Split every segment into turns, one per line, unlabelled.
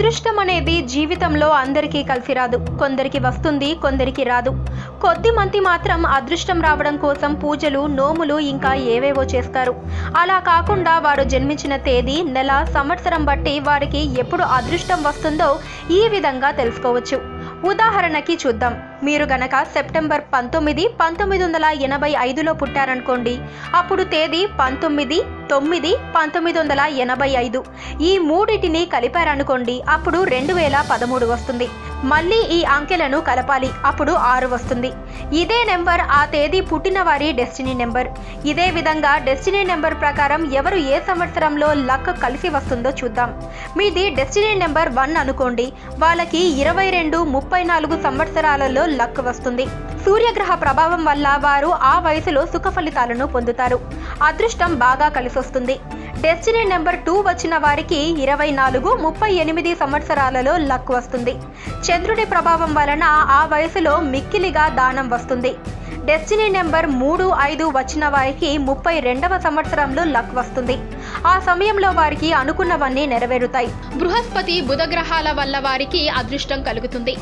అదృష్టం అనేది జీవితంలో అందరికీ కలిసి రాదు. కొందరికి వస్తుంది, కొందరికి రాదు. కొద్ది మంది మాత్రం అదృష్టం రావడం కోసం పూజలు, నోములు ఇంకా ఏవేవో చేస్తారు. అలా కాకుండా వారు జన్మించిన తేదీ, నెల, సంవత్సరం బట్టి వారికి ఎప్పుడు అదృష్టం వస్తుందో ఈ విధంగా తెలుసుకోవచ్చు. ఉదాహరణకి చూద్దాం. మీరు గనక సెప్టెంబర్ 19, 1985లో పుట్టారనుకోండి. అప్పుడు తేదీ 19/9/1985. ఈ మూడిటిని కలిపారనుకోండి, అప్పుడు 2013 వస్తుంది. మళ్ళీ ఈ అంకెలను కలపాలి, అప్పుడు 6 వస్తుంది. ఇదే నెంబర్ ఆ తేదీ పుట్టిన వారి డెస్టినీ నెంబర్. ఇదే విధంగా డెస్టినీ నెంబర్ ప్రకారం ఎవరు ఏ సంవత్సరంలో లక్ కలిసి వస్తుందో చూద్దాం. మీది డెస్టినీ నెంబర్ 1 అనుకోండి. వాళ్ళకి 22, 34 సంవత్సరాలలో లక్ వస్తుంది. సూర్యగ్రహ ప్రభావం వల్ల వారు ఆ వయసులో సుఖ ఫలితాలను పొందుతారు. అదృష్టం బాగా కలిసొస్తుంది. డెస్టినీ నెంబర్ 2 వచ్చిన వారికి 24, 38 సంవత్సరాలలో లక్ వస్తుంది. చంద్రుడి ప్రభావం వలన ఆ వయసులో మిక్కిలిగా దానం వస్తుంది. డెస్టినీ నెంబర్ 3, 5 వచ్చిన వారికి 32వ సంవత్సరంలో లక్ వస్తుంది. ఆ సమయంలో వారికి అనుకున్నవన్నీ నెరవేరుతాయి. బృహస్పతి, బుధ గ్రహాల వల్ల వారికి అదృష్టం కలుగుతుంది.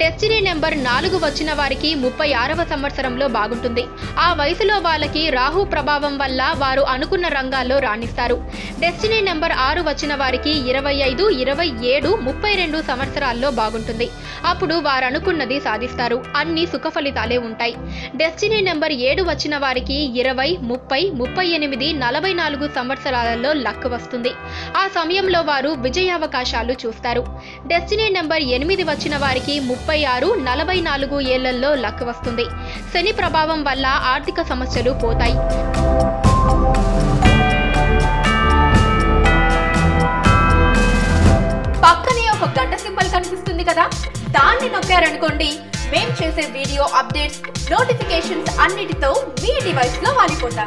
డెస్టినీ నెంబర్ 4 వచ్చిన వారికి 36వ సంవత్సరంలో బాగుంటుంది. ఆ వయసులో వాళ్ళకి రాహు ప్రభావం వల్ల వారు అనుకున్న రంగాల్లో రాణిస్తారు. డెస్టినీ నెంబర్ 6 వచ్చిన వారికి 25, 27, 32 సంవత్సరాల్లో బాగుంటుంది. అప్పుడు వారు అనుకున్నది సాధిస్తారు. అన్ని సుఖ ఫలితాలే ఉంటాయి. డెస్టినీ నెంబర్ 7 వచ్చిన వారికి 20, 30, 38, 44 సంవత్సరాలలో లక్ వస్తుంది. ఆ సమయంలో వారు విజయావకాశాలు చూస్తారు. డెస్టినీ నెంబర్ 8 వచ్చిన వారికి 36, 44 ఏళ్లలో లక్ వస్తుంది. శని ప్రభావం వల్ల ఆర్థిక సమస్యలు పోతాయి. పక్కనే ఒక గంట సింబల్ కనిపిస్తుంది కదా, దాన్ని నొక్కారనుకోండి. మేం చేసే వీడియో అప్డేట్స్, నోటిఫికేషన్స్ అన్నిటితో మీ డివైస్ లో వాలిపోతాం.